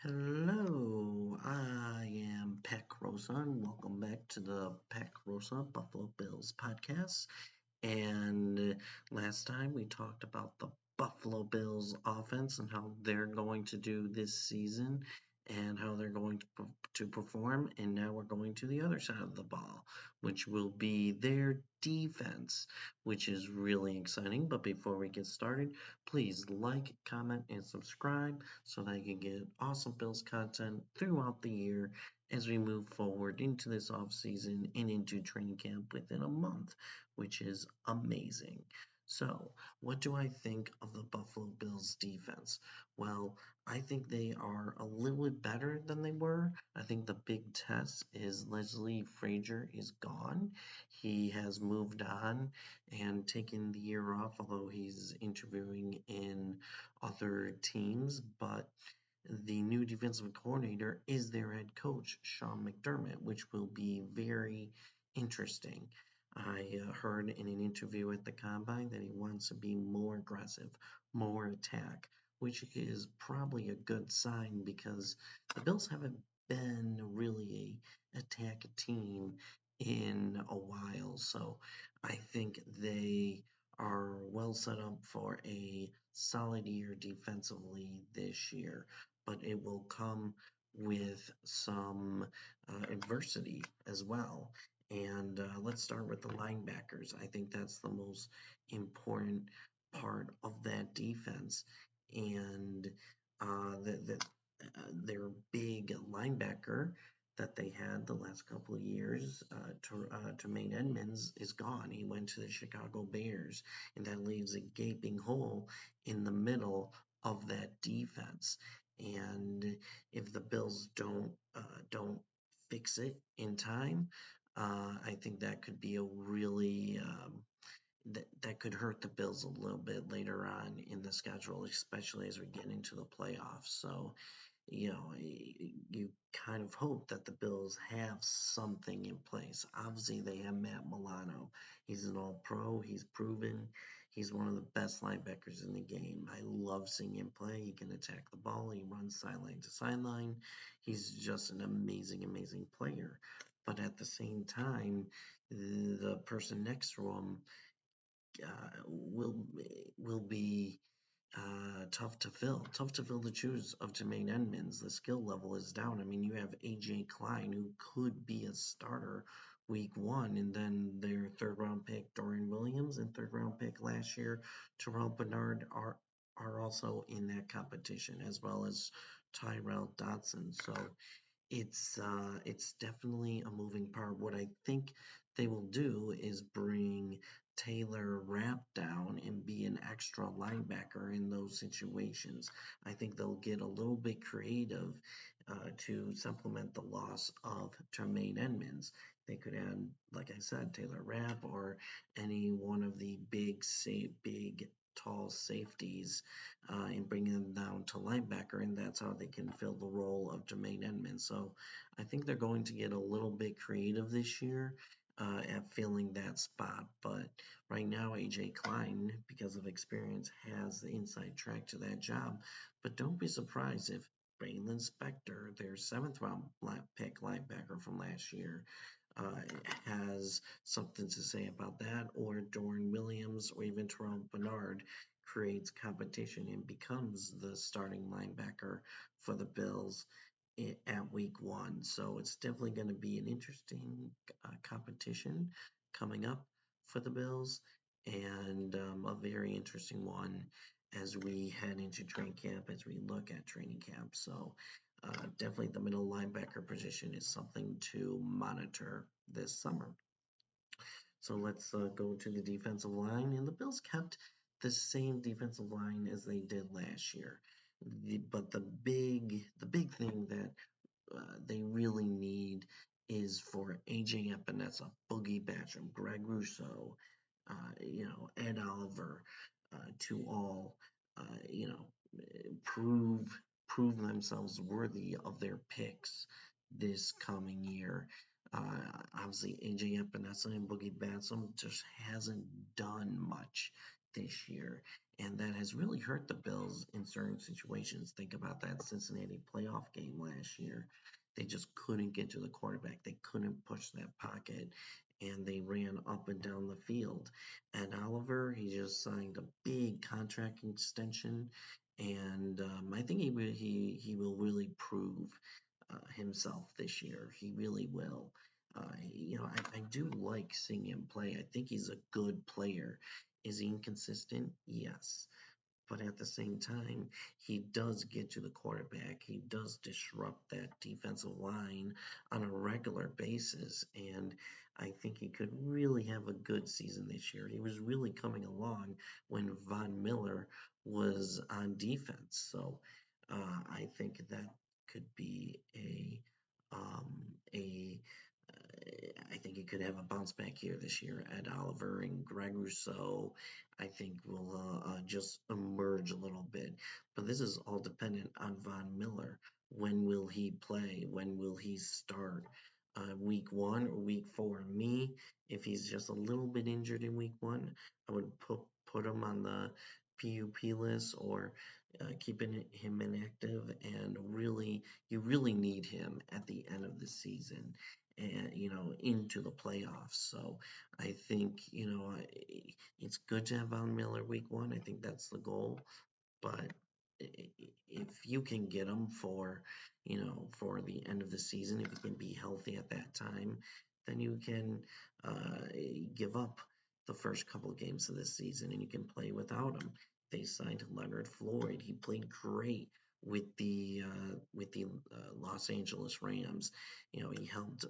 Hello, I am Peck Rosa, and welcome back to the Peck Rosa Buffalo Bills podcast. And last time we talked about the Buffalo Bills offense and how they're going to do this season and how they're going to perform. And now we're going to the other side of the ball, which will be their defense, which is really exciting. But before we get started, please like, comment, and subscribe so that I can get awesome Bills content throughout the year as we move forward into this off season and into training camp within a month, which is amazing. So, what do I think of the Buffalo Bills defense? Well, I think they are a little bit better than they were. I think the big test is Leslie Frazier is gone. He has moved on and taken the year off, although he's interviewing in other teams. But the new defensive coordinator is their head coach, Sean McDermott, which will be very interesting. I heard in an interview at the Combine that he wants to be more aggressive, more attack, which is probably a good sign because the Bills haven't been really a attack team in a while. So I think they are well set up for a solid year defensively this year, but it will come with some adversity as well. And let's start with the linebackers. I think that's the most important part of that defense. And their big linebacker that they had the last couple of years, Tremaine Edmonds, is gone. He went to the Chicago Bears, and that leaves a gaping hole in the middle of that defense. And if the Bills don't fix it in time, I think that could be a really that could hurt the Bills a little bit later on in the schedule, especially as we get into the playoffs. So, you kind of hope that the Bills have something in place. Obviously, they have Matt Milano. He's an all pro, he's proven. He's one of the best linebackers in the game. I love seeing him play. He can attack the ball, he runs sideline to sideline. He's just an amazing, amazing player. But at the same time, the person next to him will be tough to fill the shoes of Jermaine Edmonds. The skill level is down. I mean, you have AJ Klein, who could be a starter week one, and then their third round pick, Dorian Williams, and third round pick last year, Terrell Bernard, are also in that competition, as well as Tyrell Dodson. So it's definitely a moving part. What I think they will do is bring Taylor Rapp down and be an extra linebacker in those situations. I think they'll get a little bit creative to supplement the loss of Tremaine Edmonds. They could add, like I said, Taylor Rapp or any one of the big tall safeties and bring them down to linebacker, and that's how they can fill the role of Jermaine Edmonds. So I think they're going to get a little bit creative this year at filling that spot. But right now, AJ Klein, because of experience, has the inside track to that job. But don't be surprised if Braylon Spector, their seventh round pick linebacker from last year, uh, has something to say about that, or Dorian Williams, or even Terrell Bernard creates competition and becomes the starting linebacker for the Bills at week one. So it's definitely going to be an interesting competition coming up for the Bills, and a very interesting one as we head into training camp, as we look at training camp. So definitely the middle linebacker position is something to monitor this summer. So let's go to the defensive line, and the Bills kept the same defensive line as they did last year. But the big thing that they really need is for AJ Epinesa, Boogie Basham, Greg Rousseau, Ed Oliver, to all, uh, you know, prove prove themselves worthy of their picks this coming year. Obviously, AJ Epinesa and Boogie Basham just hasn't done much this year, and that has really hurt the Bills in certain situations. Think about that Cincinnati playoff game last year. They just couldn't get to the quarterback. They couldn't push that pocket, and they ran up and down the field. And Oliver, he just signed a big contract extension, and I think he will really prove himself this year. He really will. I do like seeing him play. I think he's a good player. Is he inconsistent? Yes. But at the same time, he does get to the quarterback. He does disrupt that defensive line on a regular basis. And I think he could really have a good season this year. He was really coming along when Von Miller was on defense. So I think that could be a I think he could have a bounce back here this year. Ed Oliver and Greg Rousseau, I think, will just emerge a little bit. But this is all dependent on Von Miller. When will he play? When will he start? Week one or week four? Me, if he's just a little bit injured in week one, I would put him on the PUP list or keeping him inactive. And really, you really need him at the end of the season and into the playoffs. So I think it's good to have Von Miller week one. I think that's the goal. But if you can get him for the end of the season, if he can be healthy at that time, then you can uh, give up the first couple of games of this season and you can play without him. They signed Leonard Floyd. He played great with the Los Angeles Rams. He helped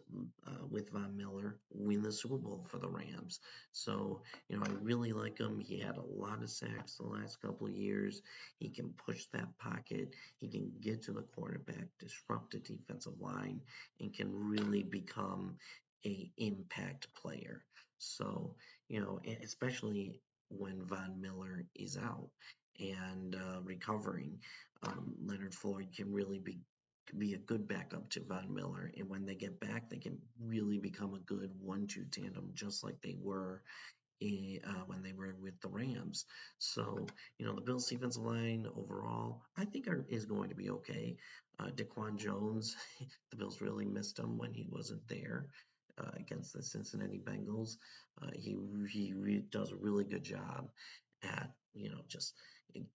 with Von Miller win the Super Bowl for the Rams. So I really like him. He had a lot of sacks the last couple of years. He can push that pocket. He can get to the quarterback, disrupt the defensive line, and can really become a impact player. So, especially when Von Miller is out and recovering, Leonard Floyd can really be a good backup to Von Miller. And when they get back, they can really become a good 1-2 tandem, just like they were when they were with the Rams. So, the Bills' defensive line overall, I think is going to be okay. Daquan Jones, the Bills really missed him when he wasn't there against the Cincinnati Bengals. He does a really good job at just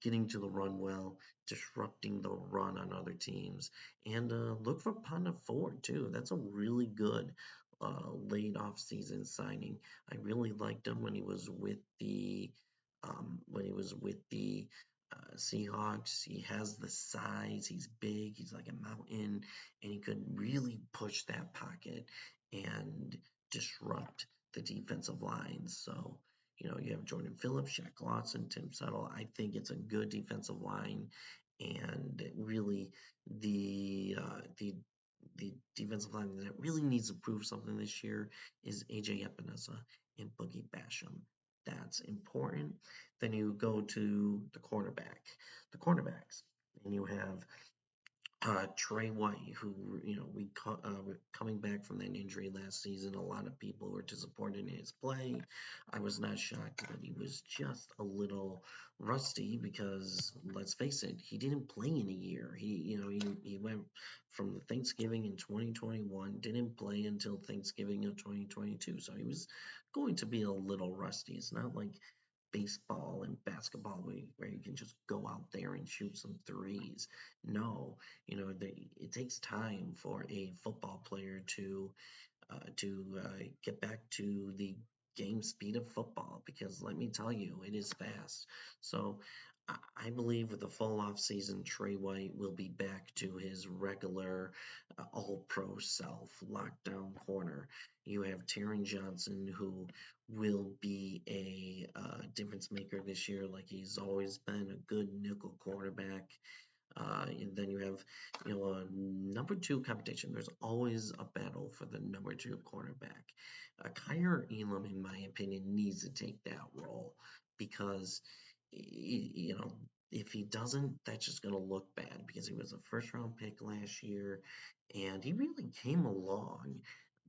getting to the run well, disrupting the run on other teams, and look for Ponda Ford too. That's a really good late off season signing. I really liked him when he was with the Seahawks. He has the size. He's big. He's like a mountain, and he could really push that pocket and disrupt the defensive lines. So you have Jordan Phillips, Shaq Lawson, Tim Settle. I think it's a good defensive line, and really the defensive line that really needs to prove something this year is AJ Epinesa and Boogie Basham. That's important. Then you go to the cornerbacks, and you have Trey White, who coming back from that injury last season, a lot of people were disappointed in his play. I was not shocked that he was just a little rusty because let's face it, he didn't play in a year. He went from Thanksgiving in 2021, didn't play until Thanksgiving of 2022, so he was going to be a little rusty. It's not like baseball and basketball where you can just go out there and shoot some threes. No, it takes time for a football player to get back to the game speed of football because let me tell you, it is fast. So I believe with the full off season, Trey White will be back to his regular all pro self, lockdown corner. You have Taron Johnson, who will be a difference maker this year, like he's always been a good nickel quarterback. And then you have, a number two competition. There's always a battle for the number two cornerback. Kyer Elam, in my opinion, needs to take that role because, if he doesn't, that's just going to look bad because he was a first round pick last year and he really came along.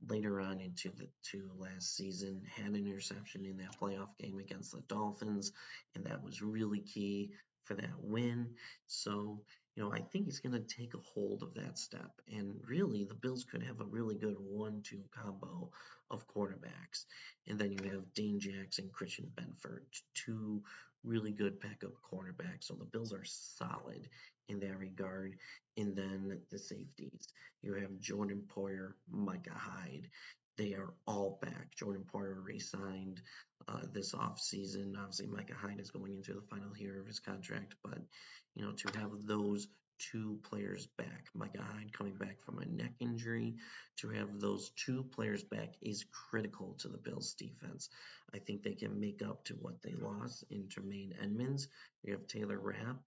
later on into the last season, had an interception in that playoff game against the Dolphins, and that was really key for that win. So, I think he's going to take a hold of that step. And really, the Bills could have a really good 1-2 combo of quarterbacks. And then you have Dane Jackson, Christian Benford, two really good backup cornerbacks. So the Bills are solid in that regard. And then the safeties. You have Jordan Poyer, Micah Hyde. They are all back. Jordan Poyer re-signed this offseason. Obviously, Micah Hyde is going into the final year of his contract, but to have those two players back, Micah Hyde coming back from a neck injury, to have those two players back is critical to the Bills' defense. I think they can make up to what they lost in Tremaine Edmonds. You have Taylor Rapp,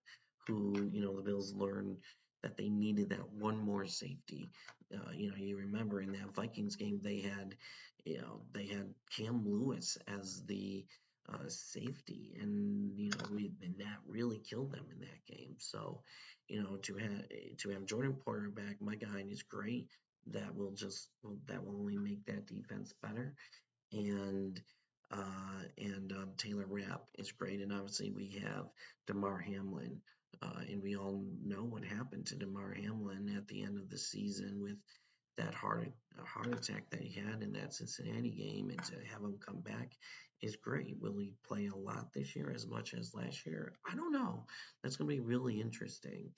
who the Bills learned that they needed that one more safety. You remember in that Vikings game they had Cam Lewis as the safety, and and that really killed them in that game. So, to have Jordan Poyer back, Micah Hyde is great. That will only make that defense better, and Taylor Rapp is great, and obviously we have Damar Hamlin, and we all know what happened to Damar Hamlin at the end of the season with that heart attack that he had in that Cincinnati game, and to have him come back is great. Will he play a lot this year as much as last year? I don't know. That's going to be really interesting.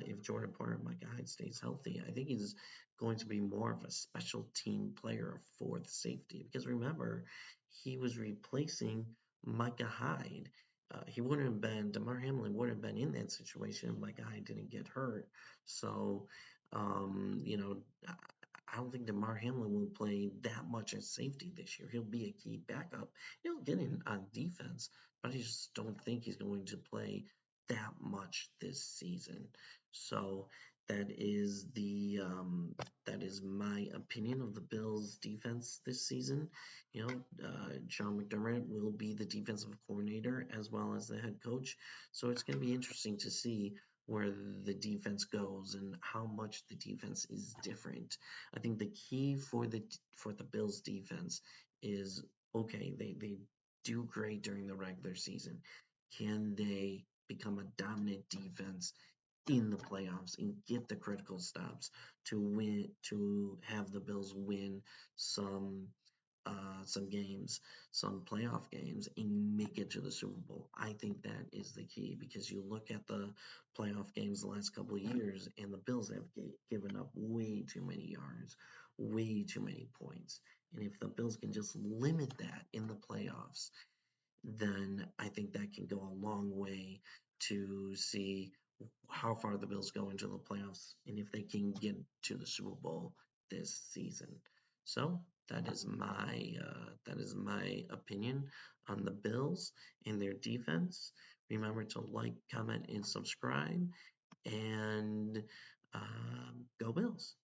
If Jordan Poyer and Micah Hyde stays healthy, I think he's going to be more of a special team player, a fourth safety. Because remember, he was replacing Micah Hyde. He wouldn't have been, Damar Hamlin wouldn't have been in that situation if Micah Hyde didn't get hurt. So, I don't think Damar Hamlin will play that much at safety this year. He'll be a key backup. He'll get in on defense, but I just don't think he's going to play that much this season. So that is my opinion of the Bills' defense this season. Sean McDermott will be the defensive coordinator as well as the head coach. So it's going to be interesting to see where the defense goes and how much the defense is different. I think the key for the Bills defense is okay, they do great during the regular season. Can they become a dominant defense in the playoffs and get the critical stops to win, to have the Bills win some some games, some playoff games, and make it to the Super Bowl? I think that is the key, because you look at the playoff games the last couple of years, and the Bills have given up way too many yards, way too many points. And if the Bills can just limit that in the playoffs, then I think that can go a long way to see how far the Bills go into the playoffs and if they can get to the Super Bowl this season. So that is my opinion on the Bills and their defense. Remember to like, comment, and subscribe, and go Bills.